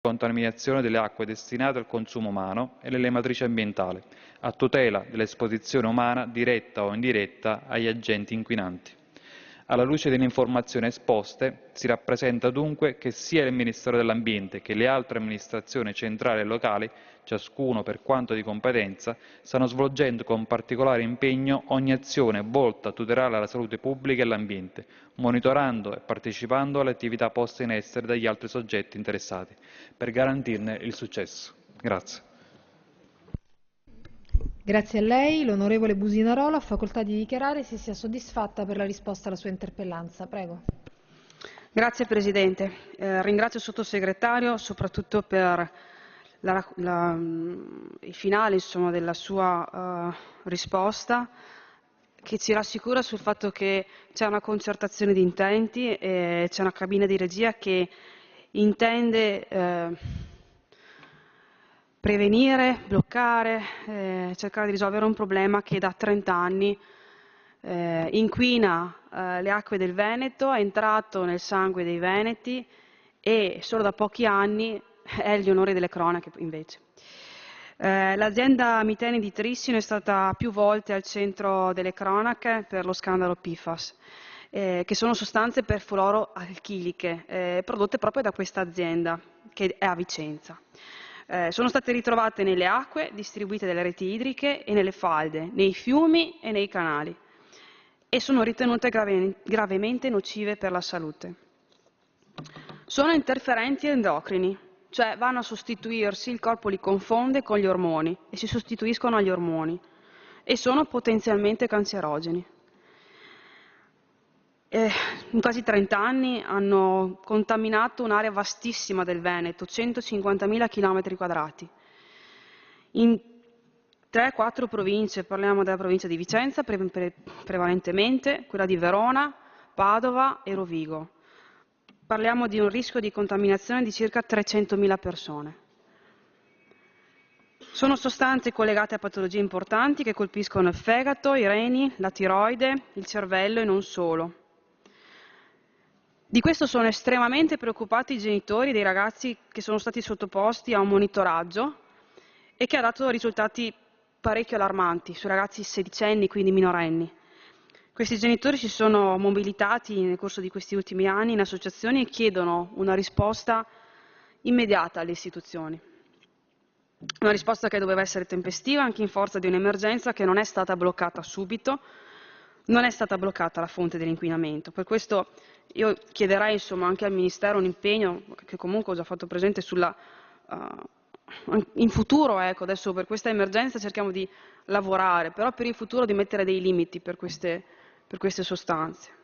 contaminazione delle acque destinate al consumo umano e delle matrici ambientali, a tutela dell'esposizione umana diretta o indiretta agli agenti inquinanti. Alla luce delle informazioni esposte, si rappresenta dunque che sia il Ministero dell'Ambiente che le altre amministrazioni centrali e locali, ciascuno per quanto di competenza, stanno svolgendo con particolare impegno ogni azione volta a tutelare la salute pubblica e l'ambiente, monitorando e partecipando alle attività poste in essere dagli altri soggetti interessati, per garantirne il successo. Grazie. Grazie a lei. L'onorevole Businarola ha facoltà di dichiarare se sia soddisfatta per la risposta alla sua interpellanza. Prego. Grazie Presidente. Ringrazio il Sottosegretario soprattutto per il finale della sua risposta, che ci rassicura sul fatto che c'è una concertazione di intenti e c'è una cabina di regia che intende prevenire, bloccare, cercare di risolvere un problema che da 30 anni inquina le acque del Veneto, è entrato nel sangue dei veneti e solo da pochi anni è agli onori delle cronache invece. L'azienda Miteni di Trissino è stata più volte al centro delle cronache per lo scandalo PFAS, che sono sostanze perfluoroalchiliche prodotte proprio da questa azienda che è a Vicenza. Sono state ritrovate nelle acque distribuite dalle reti idriche e nelle falde, nei fiumi e nei canali e sono ritenute gravemente nocive per la salute. Sono interferenti endocrini, cioè vanno a sostituirsi, il corpo li confonde con gli ormoni e si sostituiscono agli ormoni e sono potenzialmente cancerogeni. In quasi 30 anni hanno contaminato un'area vastissima del Veneto, 150.000 km². In 3-4 province, parliamo della provincia di Vicenza prevalentemente, quella di Verona, Padova e Rovigo. Parliamo di un rischio di contaminazione di circa 300.000 persone. Sono sostanze collegate a patologie importanti che colpiscono il fegato, i reni, la tiroide, il cervello e non solo. Di questo sono estremamente preoccupati i genitori dei ragazzi che sono stati sottoposti a un monitoraggio e che ha dato risultati parecchio allarmanti sui ragazzi sedicenni, quindi minorenni. Questi genitori si sono mobilitati nel corso di questi ultimi anni in associazioni e chiedono una risposta immediata alle istituzioni. Una risposta che doveva essere tempestiva anche in forza di un'emergenza che non è stata bloccata subito, non è stata bloccata la fonte dell'inquinamento. Per questo io chiederei anche al Ministero un impegno, che comunque ho già fatto presente, in futuro, adesso per questa emergenza cerchiamo di lavorare, però per il futuro di mettere dei limiti per queste sostanze.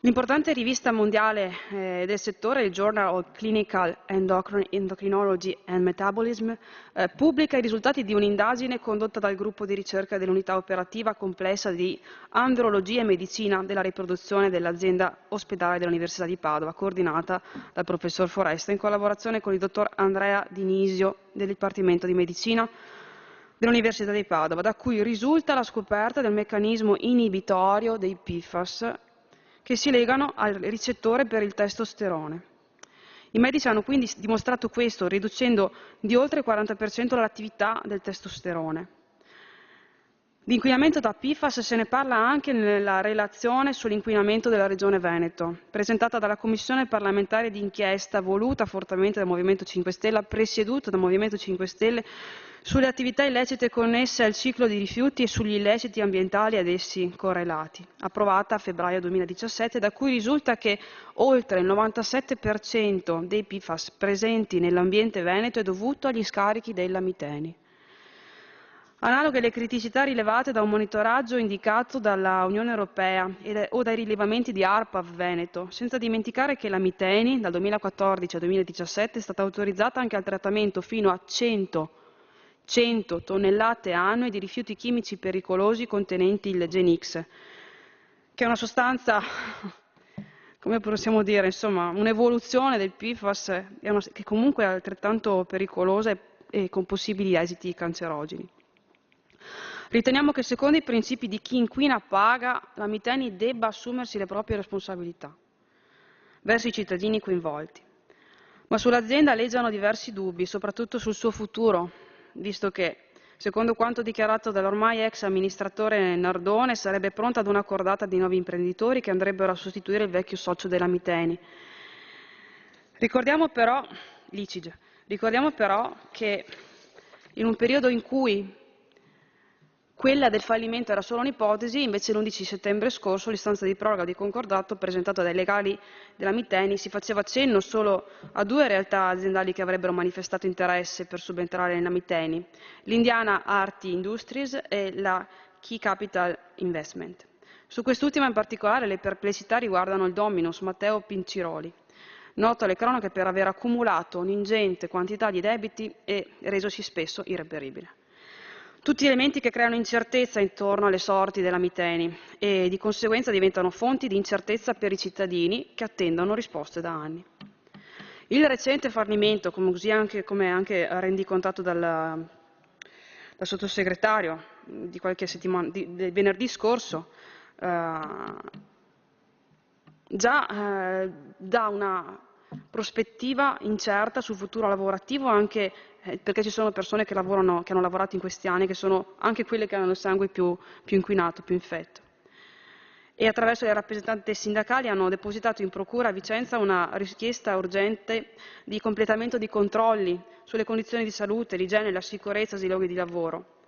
L'importante rivista mondiale del settore, il Journal of Clinical Endocrinology and Metabolism, pubblica i risultati di un'indagine condotta dal gruppo di ricerca dell'unità operativa complessa di andrologia e medicina della riproduzione dell'azienda ospedale dell'Università di Padova, coordinata dal professor Foresta in collaborazione con il dottor Andrea Dinisio del Dipartimento di Medicina dell'Università di Padova, da cui risulta la scoperta del meccanismo inibitorio dei PFAS che si legano al ricettore per il testosterone. I medici hanno quindi dimostrato questo, riducendo di oltre il 40% l'attività del testosterone. Di inquinamento da PFAS se ne parla anche nella relazione sull'inquinamento della Regione Veneto, presentata dalla Commissione parlamentare d'inchiesta voluta fortemente dal Movimento 5 Stelle, presieduta dal Movimento 5 Stelle, sulle attività illecite connesse al ciclo di rifiuti e sugli illeciti ambientali ad essi correlati, approvata a febbraio 2017, da cui risulta che oltre il 97% dei PFAS presenti nell'ambiente veneto è dovuto agli scarichi della Miteni. Analoghe le criticità rilevate da un monitoraggio indicato dalla Unione Europea o dai rilevamenti di ARPAV Veneto, senza dimenticare che la Miteni dal 2014 al 2017 è stata autorizzata anche al trattamento fino a 100 tonnellate annue di rifiuti chimici pericolosi contenenti il Genix, che è una sostanza, come possiamo dire, insomma, un'evoluzione del PFAS che comunque è altrettanto pericolosa e con possibili esiti cancerogeni. Riteniamo che secondo i principi di chi inquina paga, la Miteni debba assumersi le proprie responsabilità verso i cittadini coinvolti. Ma sull'azienda aleggiano diversi dubbi, soprattutto sul suo futuro, visto che, secondo quanto dichiarato dall'ormai ex amministratore Nardone, sarebbe pronta ad una cordata di nuovi imprenditori che andrebbero a sostituire il vecchio socio della Miteni. Ricordiamo però che in un periodo in cui quella del fallimento era solo un'ipotesi, invece l'11 settembre scorso l'istanza di proroga di concordato presentata dai legali della Miteni si faceva cenno solo a 2 realtà aziendali che avrebbero manifestato interesse per subentrare nella Miteni, l'Indiana Arti Industries e la Key Capital Investment. Su quest'ultima in particolare le perplessità riguardano il dominus Matteo Pinciroli, noto alle cronache per aver accumulato un'ingente quantità di debiti e resosi spesso irreperibile. Tutti elementi che creano incertezza intorno alle sorti della Miteni e di conseguenza diventano fonti di incertezza per i cittadini che attendono risposte da anni. Il recente fallimento, come anche rendicontato dal sottosegretario di qualche settimana, del venerdì scorso, già dà una prospettiva incerta sul futuro lavorativo, anche perché ci sono persone che hanno lavorato in questi anni, che sono anche quelle che hanno il sangue più inquinato, più infetto. E attraverso le rappresentanze sindacali hanno depositato in procura a Vicenza una richiesta urgente di completamento di controlli sulle condizioni di salute, l'igiene e la sicurezza dei luoghi di lavoro.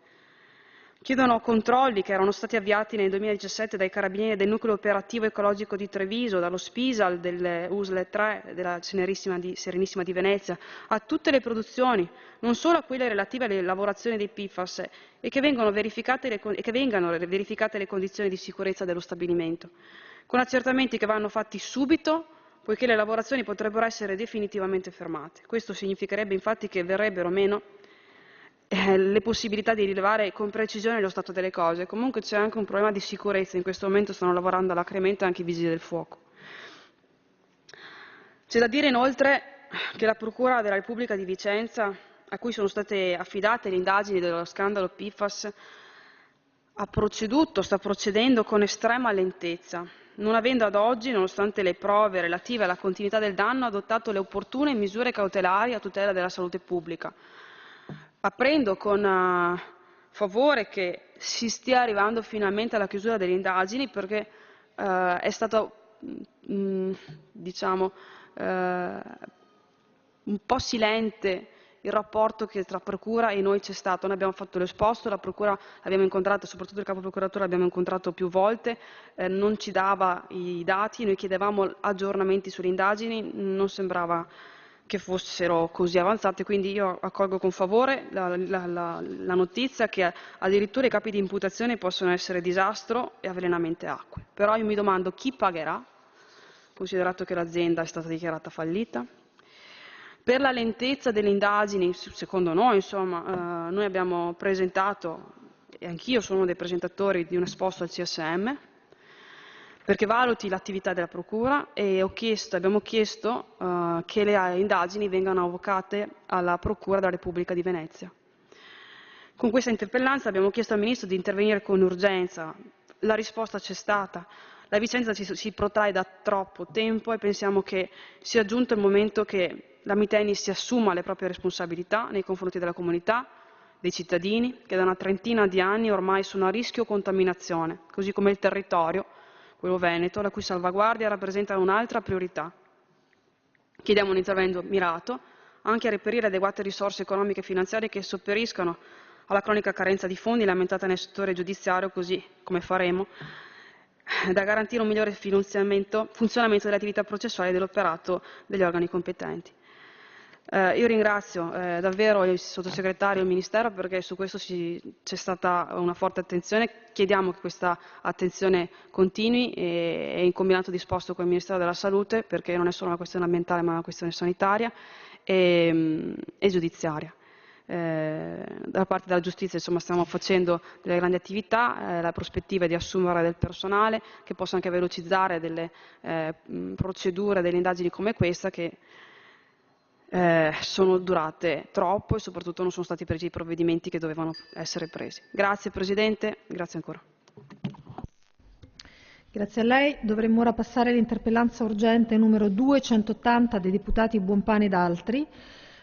Chiedono controlli che erano stati avviati nel 2017 dai carabinieri del nucleo operativo ecologico di Treviso, dallo Spisal, delle USL 3, della Serenissima di Venezia, a tutte le produzioni, non solo a quelle relative alle lavorazioni dei PFAS, e che vengano verificate le condizioni di sicurezza dello stabilimento, con accertamenti che vanno fatti subito, poiché le lavorazioni potrebbero essere definitivamente fermate. Questo significherebbe infatti che verrebbero meno le possibilità di rilevare con precisione lo stato delle cose. Comunque c'è anche un problema di sicurezza, in questo momento stanno lavorando alacremente anche i vigili del fuoco. C'è da dire inoltre che la Procura della Repubblica di Vicenza, a cui sono state affidate le indagini dello scandalo PFAS, sta procedendo con estrema lentezza, non avendo ad oggi, nonostante le prove relative alla continuità del danno, adottato le opportune misure cautelari a tutela della salute pubblica. Apprendo con favore che si stia arrivando finalmente alla chiusura delle indagini, perché è stato diciamo un po' silente il rapporto che tra Procura e noi c'è stato. Noi abbiamo fatto l'esposto, la Procura l'abbiamo incontrata, soprattutto il capo procuratore l'abbiamo incontrato più volte, non ci dava i dati, noi chiedevamo aggiornamenti sulle indagini, non sembrava che fossero così avanzate, quindi io accolgo con favore la notizia che addirittura i capi di imputazione possono essere disastro e avvelenamento acque. Però io mi domando chi pagherà, considerato che l'azienda è stata dichiarata fallita. Per la lentezza delle indagini, secondo noi, insomma, noi abbiamo presentato, e anch'io sono uno dei presentatori di un esposto al CSM, perché valuti l'attività della Procura, e abbiamo chiesto che le indagini vengano avocate alla Procura della Repubblica di Venezia. Con questa interpellanza abbiamo chiesto al Ministro di intervenire con urgenza, la risposta c'è stata, la vicenda si protrae da troppo tempo e pensiamo che sia giunto il momento che la Miteni si assuma le proprie responsabilità nei confronti della comunità, dei cittadini, che da una trentina di anni ormai sono a rischio contaminazione, così come il territorio, quello veneto, la cui salvaguardia rappresenta un'altra priorità. Chiediamo un intervento mirato anche a reperire adeguate risorse economiche e finanziarie che sopperiscano alla cronica carenza di fondi lamentata nel settore giudiziario, così come faremo, da garantire un migliore funzionamento delle attività processuali dell'operato degli organi competenti. Io ringrazio davvero il sottosegretario e il Ministero, perché su questo c'è stata una forte attenzione. Chiediamo che questa attenzione continui e in combinato disposto con il Ministero della Salute, perché non è solo una questione ambientale ma una questione sanitaria e giudiziaria. Da parte della giustizia, insomma, stiamo facendo delle grandi attività, la prospettiva è di assumere del personale che possa anche velocizzare delle procedure, delle indagini come questa, che sono durate troppo e soprattutto non sono stati presi i provvedimenti che dovevano essere presi. Grazie Presidente, grazie ancora. Grazie a lei. Dovremmo ora passare all'interpellanza urgente numero 280 dei deputati Buonpane ed altri.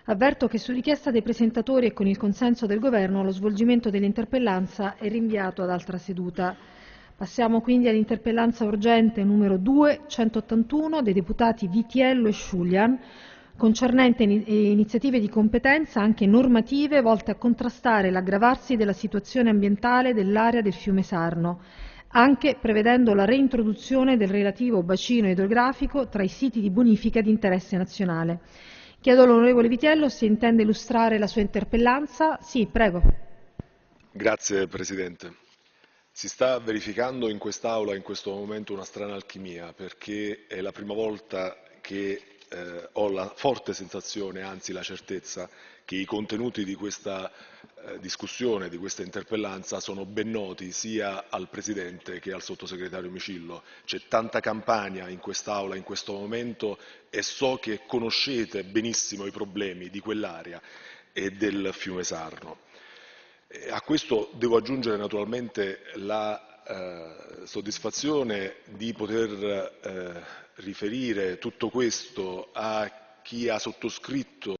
Avverto che su richiesta dei presentatori e con il consenso del Governo lo svolgimento dell'interpellanza è rinviato ad altra seduta. Passiamo quindi all'interpellanza urgente numero 281 dei deputati Vitiello e Sciulian, concernente iniziative di competenza anche normative volte a contrastare l'aggravarsi della situazione ambientale dell'area del fiume Sarno, anche prevedendo la reintroduzione del relativo bacino idrografico tra i siti di bonifica di interesse nazionale. Chiedo all'onorevole Vitiello se intende illustrare la sua interpellanza. Sì, prego. Grazie Presidente. Si sta verificando in quest'Aula in questo momento una strana alchimia, perché è la prima volta che ho la forte sensazione, anzi la certezza, che i contenuti di questa discussione, di questa interpellanza, sono ben noti sia al Presidente che al Sottosegretario Micillo. C'è tanta campagna in quest'Aula in questo momento e so che conoscete benissimo i problemi di quell'area e del fiume Sarno. A questo devo aggiungere naturalmente la soddisfazione di poter riferire tutto questo a chi ha sottoscritto